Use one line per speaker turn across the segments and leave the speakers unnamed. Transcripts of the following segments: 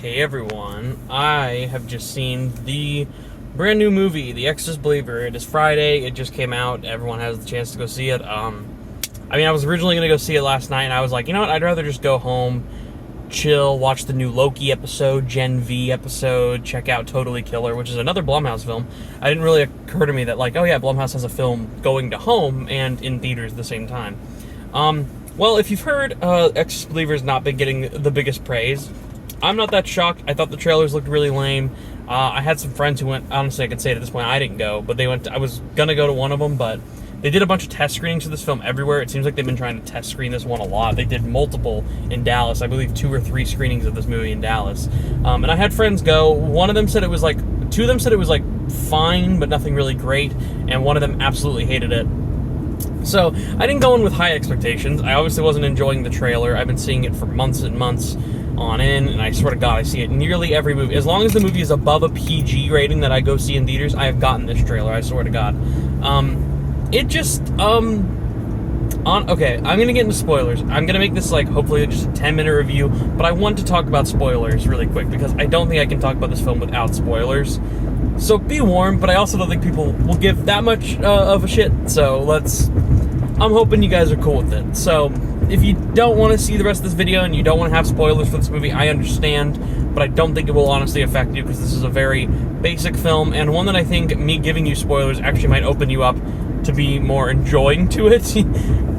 Hey everyone, I have just seen the brand new movie, The Exorcist Believer. It is Friday, it just came out, everyone has the chance to go see it. I was originally going to go see it last night, and I was like, you know what, I'd rather just go home, chill, watch the new Loki episode, Gen V episode, check out Totally Killer, which is another Blumhouse film. It didn't really occur to me that, like, oh yeah, Blumhouse has a film going to home and in theaters at the same time. Well, if you've heard, Exorcist Believer's not been getting the biggest praise. I'm not that shocked. I thought the trailers looked really lame. I had some friends who went. Honestly, I can say at this point I didn't go, but they went. I was gonna go to one of them, but they did a bunch of test screenings of this film everywhere. It seems like they've been trying to test screen this one a lot. They did multiple in Dallas. I believe 2 or 3 screenings of this movie in Dallas. And I had friends go. One of them said it was like. 2 of them said it was like fine, but nothing really great, and one of them absolutely hated it. So I didn't go in with high expectations. I obviously wasn't enjoying the trailer. I've been seeing it for months and months on end, and I swear to God, I see it nearly every movie. As long as the movie is above a PG rating that I go see in theaters, I have gotten this trailer, I swear to God. Okay, I'm gonna get into spoilers. I'm gonna make this, like, hopefully just a 10-minute review, but I want to talk about spoilers really quick, because I don't think I can talk about this film without spoilers. So be warned, but I also don't think people will give that much of a shit, so I'm hoping you guys are cool with it. So, if you don't want to see the rest of this video and you don't want to have spoilers for this movie, I understand, but I don't think it will honestly affect you because this is a very basic film, and one that I think me giving you spoilers actually might open you up to be more enjoying to it,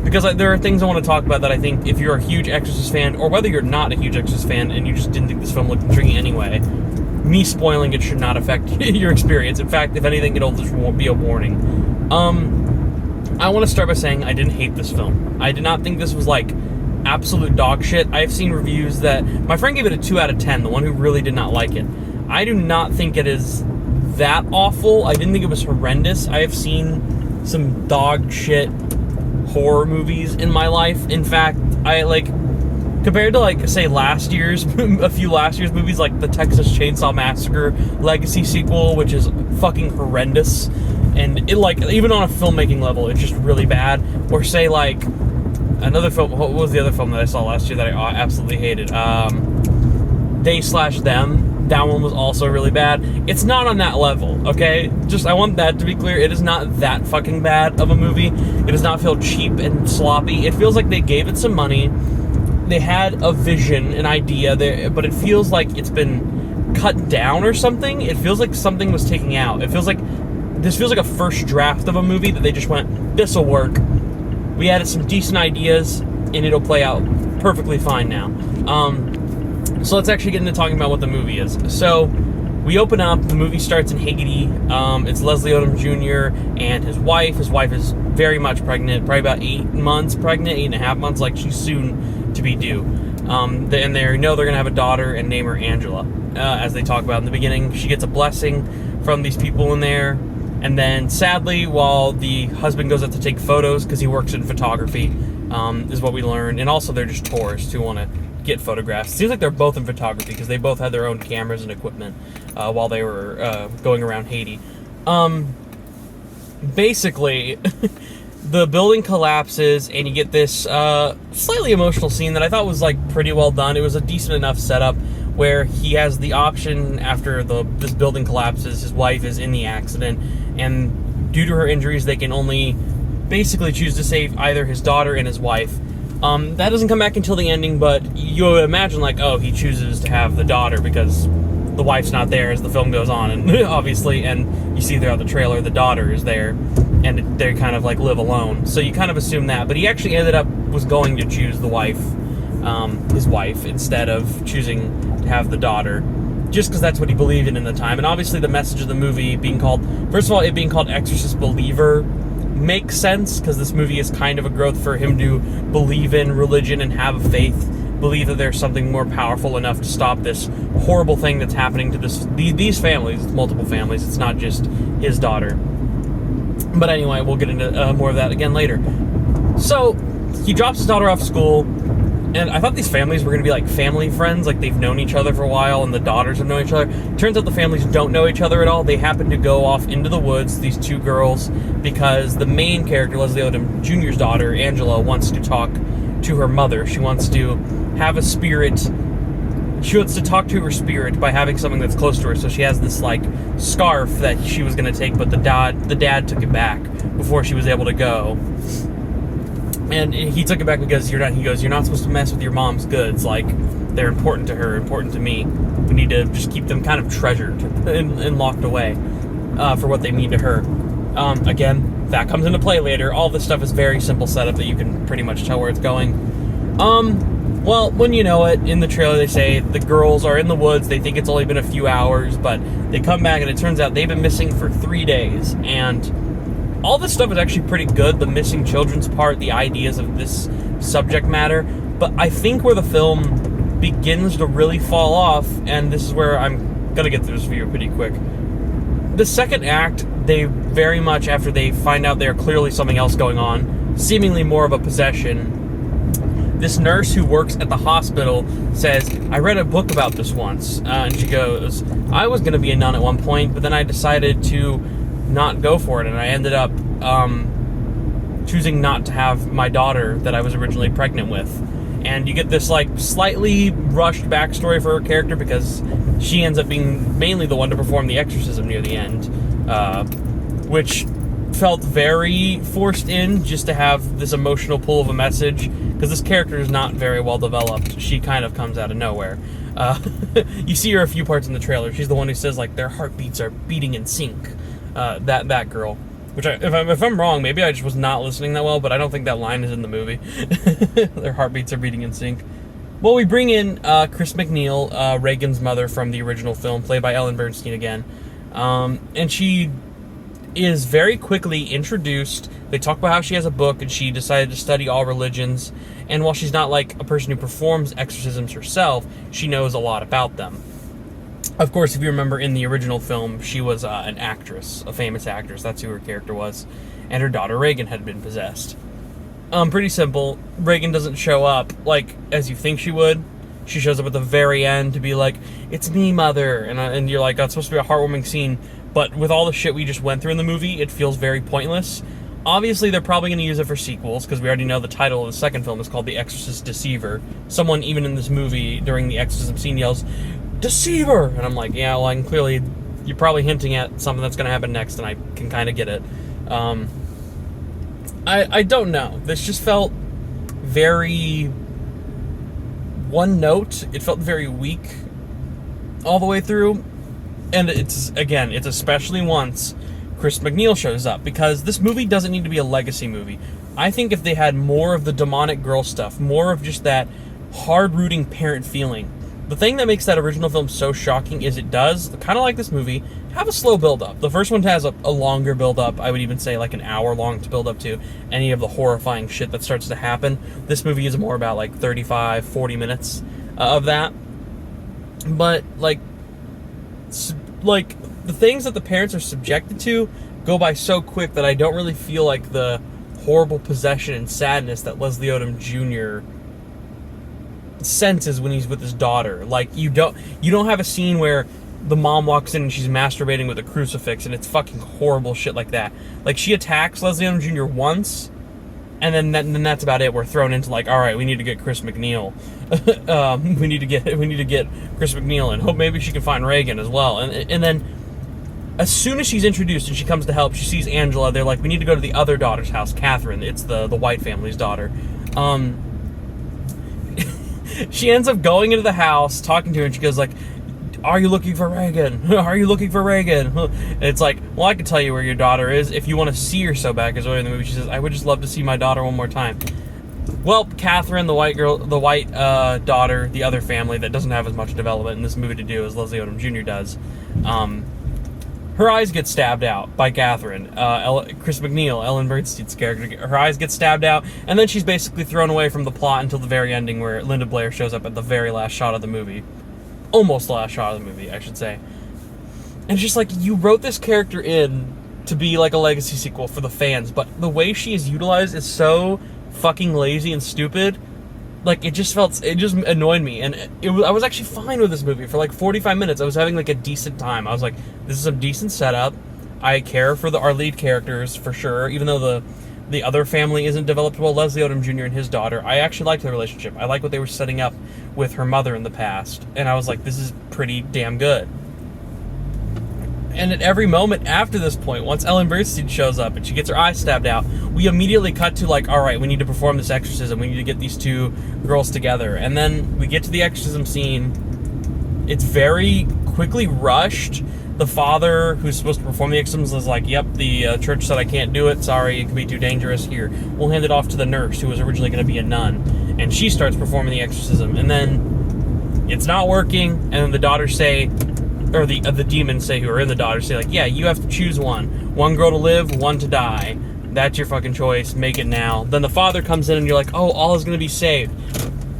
because there are things I want to talk about that I think if you're a huge Exorcist fan, or whether you're not a huge Exorcist fan and you just didn't think this film looked intriguing anyway, me spoiling it should not affect your experience. In fact, if anything, it'll just be a warning. I want to start by saying I didn't hate this film. I did not think this was, like, absolute dog shit. I've seen reviews that... My friend gave it a 2 out of 10, the one who really did not like it. I do not think it is that awful. I didn't think it was horrendous. I have seen some dog shit horror movies in my life. In fact, compared to, like, say, a few last year's movies, like the Texas Chainsaw Massacre Legacy sequel, which is fucking horrendous. And it, like, even on a filmmaking level, it's just really bad. Or say, like, another film, what was the other film that I saw last year that I absolutely hated? They/Them. That one was also really bad. It's not on that level, okay? I want that to be clear. It is not that fucking bad of a movie. It does not feel cheap and sloppy. It feels like they gave it some money. They had a vision, an idea, but it feels like it's been cut down or something. It feels like something was taken out. This feels like a first draft of a movie that they just went, this'll work. We added some decent ideas, and it'll play out perfectly fine now. So let's actually get into talking about what the movie is. So, we open up, the movie starts in Haiti. It's Leslie Odom Jr. and his wife. His wife is very much pregnant, probably about 8 months pregnant, 8.5 months, like she's soon to be due. And they're going to have a daughter and name her Angela. As they talk about in the beginning, she gets a blessing from these people in there. And then, sadly, while the husband goes out to take photos, because he works in photography, is what we learn. And also, they're just tourists who want to get photographs. It seems like they're both in photography, because they both had their own cameras and equipment while they were going around Haiti. Basically, the building collapses, and you get this slightly emotional scene that I thought was, like, pretty well done. It was a decent enough setup, where he has the option after this building collapses. His wife is in the accident, and due to her injuries, they can only basically choose to save either his daughter and his wife. That doesn't come back until the ending, but you would imagine, like, oh, he chooses to have the daughter because the wife's not there as the film goes on, and obviously, and you see throughout the trailer, the daughter is there, and they kind of, like, live alone. So you kind of assume that, but he actually was going to choose the wife, his wife, instead of choosing to have the daughter, just because that's what he believed in the time. And obviously the message of the movie being called, first of all, it being called Exorcist Believer makes sense, because this movie is kind of a growth for him to believe in religion and have a faith, believe that there's something more powerful enough to stop this horrible thing that's happening to these families, multiple families. It's not just his daughter. But anyway, we'll get into more of that again later. So, he drops his daughter off school, and I thought these families were going to be like family friends, like they've known each other for a while, and the daughters have known each other. Turns out the families don't know each other at all. They happen to go off into the woods, these 2 girls, because the main character, Leslie Odom Jr.'s daughter, Angela, wants to talk to her mother. She wants to have a spirit she wants to talk to her spirit by having something that's close to her. So she has this like scarf that she was going to take, but the dad took it back before she was able to go. And he took it back because you're not supposed to mess with your mom's goods. Like, they're important to her, important to me. We need to just keep them kind of treasured and locked away for what they mean to her. Again, that comes into play later. All this stuff is very simple setup that you can pretty much tell where it's going. Well, when you know it, in the trailer they say the girls are in the woods. They think it's only been a few hours, but they come back and it turns out they've been missing for 3 days. And all this stuff is actually pretty good. The missing children's part, the ideas of this subject matter. But I think where the film begins to really fall off, and this is where I'm going to get through this video pretty quick. The second act, they very much, after they find out there's clearly something else going on, seemingly more of a possession, this nurse who works at the hospital says, I read a book about this once. And she goes, I was going to be a nun at one point, but then I decided to not go for it, and I ended up choosing not to have my daughter that I was originally pregnant with. And you get this like slightly rushed backstory for her character because she ends up being mainly the one to perform the exorcism near the end, which felt very forced in just to have this emotional pull of a message, because this character is not very well developed. She kind of comes out of nowhere. You see her a few parts in the trailer. She's the one who says like their heartbeats are beating in sync. That girl, which if I'm wrong, maybe I just was not listening that well, but I don't think that line is in the movie. Their heartbeats are beating in sync. Well, we bring in Chris McNeil, Reagan's mother from the original film, played by Ellen Bernstein again, and she is very quickly introduced. They talk about how she has a book and she decided to study all religions, and while she's not like a person who performs exorcisms herself, she knows a lot about them. Of course, if you remember in the original film, she was an actress, a famous actress. That's who her character was. And her daughter, Reagan, had been possessed. Pretty simple. Reagan doesn't show up, like, as you think she would. She shows up at the very end to be like, it's me, mother. And you're like, that's supposed to be a heartwarming scene. But with all the shit we just went through in the movie, it feels very pointless. Obviously, they're probably going to use it for sequels, because we already know the title of the second film is called The Exorcist Deceiver. Someone, even in this movie, during the exorcism scene, yells, Deceiver! And I'm like, yeah, well, I'm clearly, you're probably hinting at something that's going to happen next, and I can kind of get it. I don't know. This just felt very one note. It felt very weak all the way through. And it's especially once Chris McNeil shows up, because this movie doesn't need to be a legacy movie. I think if they had more of the demonic girl stuff, more of just that hard-rooting parent feeling. The thing that makes that original film so shocking is it does, kind of like this movie, have a slow build-up. The first one has a longer build-up. I would even say like an hour long to build up to any of the horrifying shit that starts to happen. This movie is more about like 35, 40 minutes of that. But like the things that the parents are subjected to go by so quick that I don't really feel like the horrible possession and sadness that Leslie Odom Jr. senses when he's with his daughter. Like, you don't have a scene where the mom walks in and she's masturbating with a crucifix, and it's fucking horrible shit like that. Like, she attacks Leslie Odom Jr. once, and then that's about it. We're thrown into like, all right, we need to get Chris McNeil. we need to get Chris McNeil, and hope maybe she can find Reagan as well. And then as soon as she's introduced and she comes to help, she sees Angela. They're like, we need to go to the other daughter's house, Catherine. It's the white family's daughter. She ends up going into the house, talking to her, and she goes like, are you looking for Reagan? Are you looking for Reagan? And it's like, well, I can tell you where your daughter is if you want to see her so bad, because earlier in the movie she says, I would just love to see my daughter one more time. Well, Catherine, the white daughter, the other family that doesn't have as much development in this movie to do as Leslie Odom Jr. does, her eyes get stabbed out by Catherine. Chris McNeil, Ellen Bernstein's character, her eyes get stabbed out, and then she's basically thrown away from the plot until the very ending, where Linda Blair shows up at the very last shot of the movie. Almost the last shot of the movie, I should say. And it's just like, you wrote this character in to be like a legacy sequel for the fans, but the way she is utilized is so fucking lazy and stupid. Like, it just annoyed me. And I was actually fine with this movie for like 45 minutes. I was having like a decent time. I was like, this is a decent setup. I care for our lead characters for sure, even though the other family isn't developed well. Leslie Odom Jr. and his daughter, I actually liked the relationship. I like what they were setting up with her mother in the past. And I was like, this is pretty damn good. And at every moment after this point, once Ellen Burstyn shows up and she gets her eye stabbed out, we immediately cut to like, all right, we need to perform this exorcism. We need to get these two girls together. And then we get to the exorcism scene. It's very quickly rushed. The father who's supposed to perform the exorcism is like, yep, the church said I can't do it. Sorry, it could be too dangerous. Here, we'll hand it off to the nurse who was originally going to be a nun. And she starts performing the exorcism. And then it's not working. And then the daughters say, or the demons say, who are in the daughters say, like, yeah, you have to choose one. One girl to live, one to die. That's your fucking choice. Make it now. Then the father comes in and you're like, oh, all is going to be saved.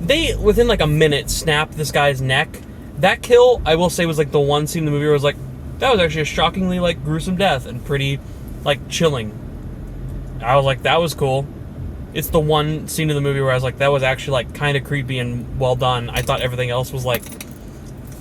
They, within like a minute, snap this guy's neck. That kill, I will say, was like the one scene in the movie where I was like, that was actually a shockingly like gruesome death and pretty like chilling. I was like, that was cool. It's the one scene in the movie where I was like, that was actually like kind of creepy and well done. I thought everything else was like,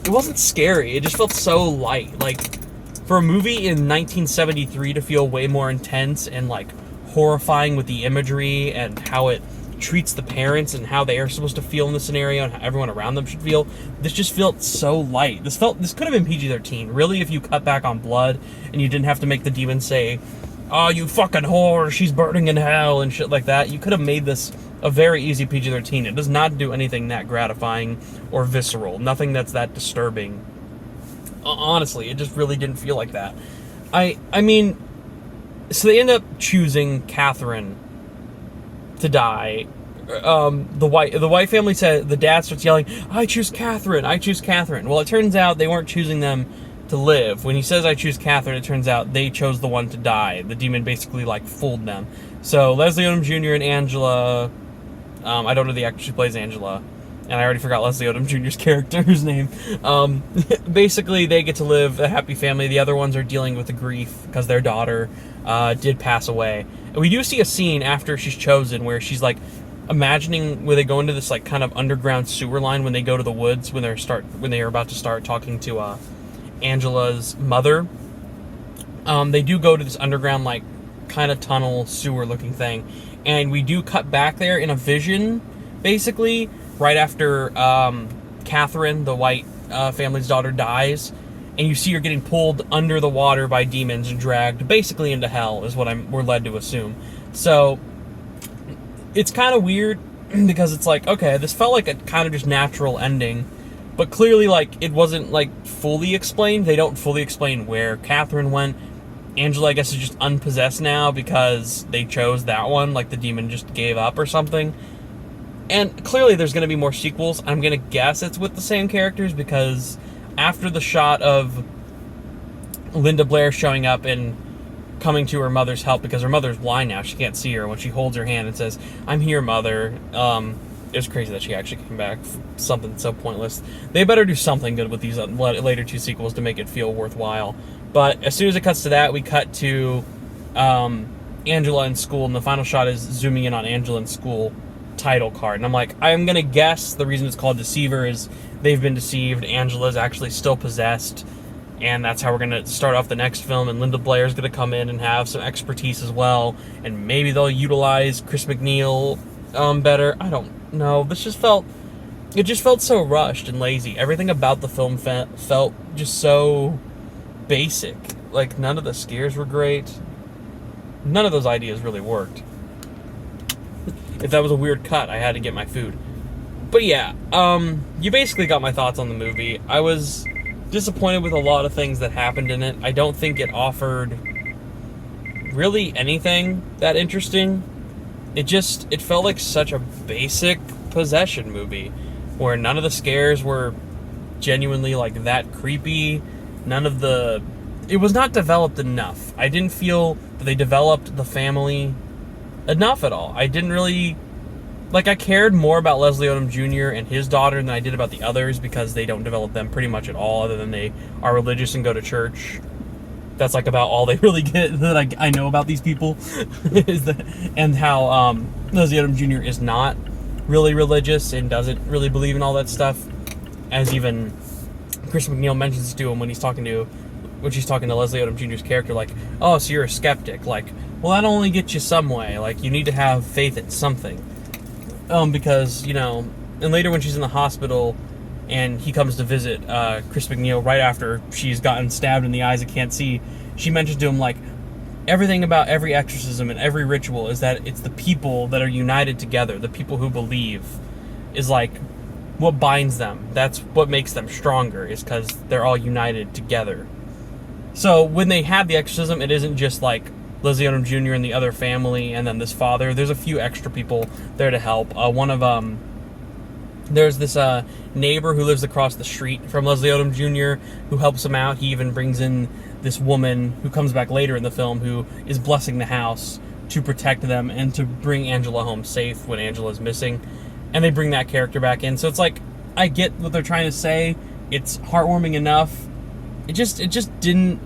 it wasn't scary. It just felt so light. Like, for a movie in 1973 to feel way more intense and, like, horrifying with the imagery and how it treats the parents and how they are supposed to feel in the scenario and how everyone around them should feel, this just felt so light. This could have been PG-13. Really, if you cut back on blood and you didn't have to make the demon say, oh, you fucking whore, she's burning in hell and shit like that, you could have made this a very easy PG-13. It does not do anything that gratifying or visceral. Nothing that's that disturbing. Honestly, it just really didn't feel like that. I mean, so they end up choosing Catherine to die. The white family said, the dad starts yelling, I choose Catherine, I choose Catherine. Well, it turns out they weren't choosing them to live. When he says, I choose Catherine, it turns out they chose the one to die. The demon basically, like, fooled them. So, Leslie Odom Jr. and Angela, I don't know the actress who plays Angela, and I already forgot Leslie Odom Jr.'s character's name. Basically, they get to live a happy family. The other ones are dealing with the grief because their daughter did pass away. And we do see a scene after she's chosen where she's, like, imagining where they go into this, like, kind of underground sewer line when they go to the woods, when they are about to start talking to Angela's mother. They do go to this underground, like, kind of tunnel sewer looking thing, and we do cut back there in a vision, basically right after Catherine, the white family's daughter, dies, and you see her getting pulled under the water by demons and dragged basically into hell, is what we're led to assume. So it's kind of weird because it's like, okay, this felt like a kind of just natural ending, but clearly, like, it wasn't, like, fully explained. They don't fully explain where Catherine went. Angela, I guess, is just unpossessed now because they chose that one, like the demon just gave up or something. And clearly there's going to be more sequels. I'm going to guess it's with the same characters because after the shot of Linda Blair showing up and coming to her mother's help, because her mother's blind now, she can't see her, when she holds her hand and says, I'm here, mother, it was crazy that she actually came back. Something so pointless. They better do something good with these later two sequels to make it feel worthwhile. But as soon as it cuts to that, we cut to Angela in school, and the final shot is zooming in on Angela in school title card. And I'm like, I'm going to guess the reason it's called Deceiver is they've been deceived. Angela's actually still possessed, and that's how we're going to start off the next film. And Linda Blair's going to come in and have some expertise as well, and maybe they'll utilize Chris McNeil better. I don't know. It just felt so rushed and lazy. Everything about the film felt just so basic. Like, none of the scares were great. None of those ideas really worked. If that was a weird cut, I had to get my food. But yeah, you basically got my thoughts on the movie. I was disappointed with a lot of things that happened in it. I don't think it offered really anything that interesting. It felt like such a basic possession movie where none of the scares were genuinely like that creepy. It was not developed enough. I didn't feel that they developed the family enough at all. I didn't really, I cared more about Leslie Odom Jr. and his daughter than I did about the others because they don't develop them pretty much at all, other than they are religious and go to church. That's like about all they really get that I know about these people. And how Leslie Odom Jr. is not really religious and doesn't really believe in all that stuff, as even Chris McNeil mentions to him when she's talking to Leslie Odom Jr.'s character, like, oh, so you're a skeptic. Like, well, that'll only get you some way. Like, you need to have faith in something. Because, And later when she's in the hospital and he comes to visit Chris McNeil right after she's gotten stabbed in the eyes and can't see, she mentions to him, like, everything about every exorcism and every ritual is that it's the people that are united together, the people who believe, is like what binds them. That's what makes them stronger, is because they're all united together. So when they have the exorcism, it isn't just like Leslie Odom Jr. and the other family and then this father. There's a few extra people there to help. There's this neighbor who lives across the street from Leslie Odom Jr. who helps him out. He even brings in this woman who comes back later in the film who is blessing the house to protect them and to bring Angela home safe when Angela's missing. And they bring that character back in. So it's like, I get what they're trying to say. It's heartwarming enough. It just didn't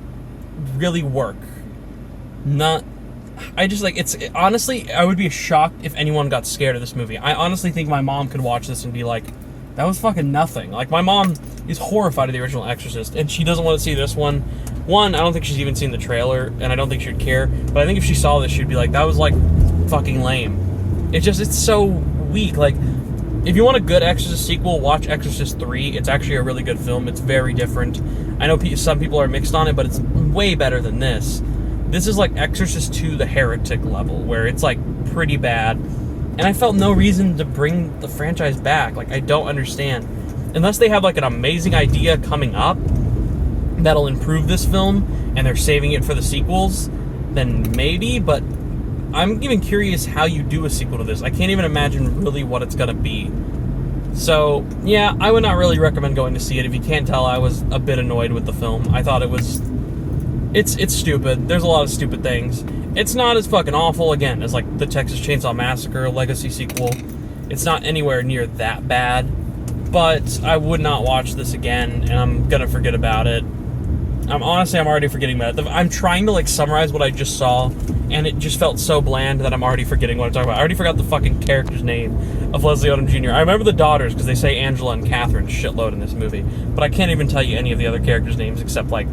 really work. Honestly, I would be shocked if anyone got scared of this movie. I honestly think my mom could watch this and be like, that was fucking nothing. Like, my mom is horrified of the original Exorcist, and she doesn't want to see this one. One, I don't think she's even seen the trailer, and I don't think she'd care. But I think if she saw this, she'd be like, that was, like, fucking lame. It's so weak. Like, if you want a good Exorcist sequel, watch Exorcist 3. It's actually a really good film. It's very different. I know some people are mixed on it, but it's way better than this. This is like Exorcist 2, the Heretic level, where it's, like, pretty bad. And I felt no reason to bring the franchise back. Like, I don't understand. Unless they have, like, an amazing idea coming up that'll improve this film, and they're saving it for the sequels, then maybe, but I'm even curious how you do a sequel to this. I can't even imagine really what it's gonna be. So, yeah, I would not really recommend going to see it. If you can't tell, I was a bit annoyed with the film. I thought it was... It's stupid. There's a lot of stupid things. It's not as fucking awful, again, as, like, the Texas Chainsaw Massacre Legacy sequel. It's not anywhere near that bad. But I would not watch this again, and I'm gonna forget about it. I'm already forgetting about it. I'm trying to, like, summarize what I just saw, and it just felt so bland that I'm already forgetting what I'm talking about. I already forgot the fucking character's name of Leslie Odom Jr. I remember the daughters, because they say Angela and Catherine shitload in this movie. But I can't even tell you any of the other characters' names except, like,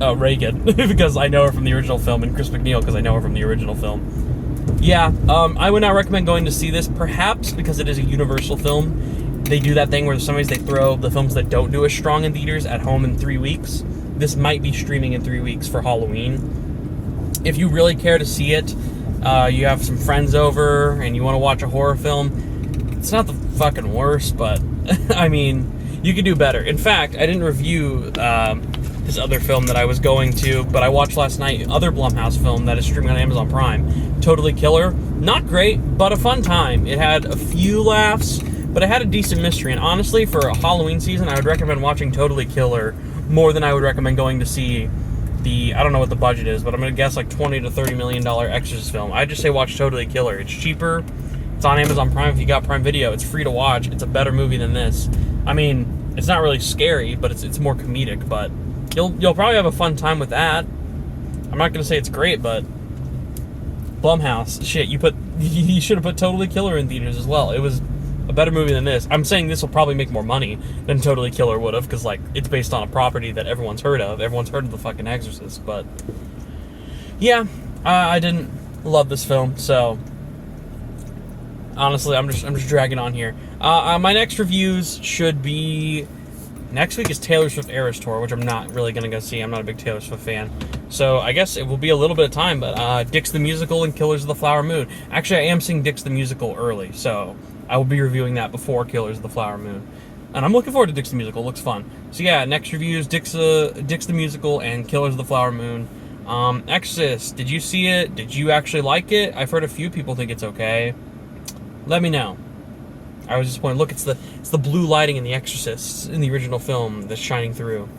Reagan, because I know her from the original film, and Chris McNeil, because I know her from the original film. Yeah, I would not recommend going to see this, perhaps because it is a Universal film. They do that thing where sometimes they throw the films that don't do as strong in theaters at home in 3 weeks. This might be streaming in 3 weeks for Halloween. If you really care to see it, you have some friends over, and you want to watch a horror film, it's not the fucking worst, but, I mean, you could do better. In fact, I didn't review this other film that I was going to, but I watched last night, other Blumhouse film that is streaming on Amazon Prime, Totally Killer. Not great, but a fun time. It had a few laughs, but it had a decent mystery, and honestly, for a Halloween season, I would recommend watching Totally Killer more than I would recommend going to see I don't know what the budget is, but I'm going to guess like $20 to $30 million Exorcist film. I'd just say watch Totally Killer. It's cheaper. It's on Amazon Prime if you got Prime Video. It's free to watch. It's a better movie than this. I mean, it's not really scary, but it's more comedic, but you'll probably have a fun time with that. I'm not going to say it's great, but Blumhouse, shit, you should have put Totally Killer in theaters as well. It was a better movie than this. I'm saying this will probably make more money than Totally Killer would have, because, like, it's based on a property that everyone's heard of. Everyone's heard of the fucking Exorcist, but yeah, I didn't love this film, so honestly, I'm just dragging on here. My next reviews should be... Next week is Taylor Swift Eras Tour, which I'm not really going to go see. I'm not a big Taylor Swift fan. So I guess it will be a little bit of time, but Dix the Musical and Killers of the Flower Moon. Actually, I am seeing Dix the Musical early, so I will be reviewing that before Killers of the Flower Moon. And I'm looking forward to Dix the Musical. It looks fun. So yeah, next review is Dix the Musical and Killers of the Flower Moon. Exorcist, did you see it? Did you actually like it? I've heard a few people think it's okay. Let me know. I was disappointed. Look, it's the blue lighting in The Exorcist in the original film that's shining through.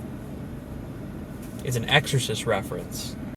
It's an Exorcist reference.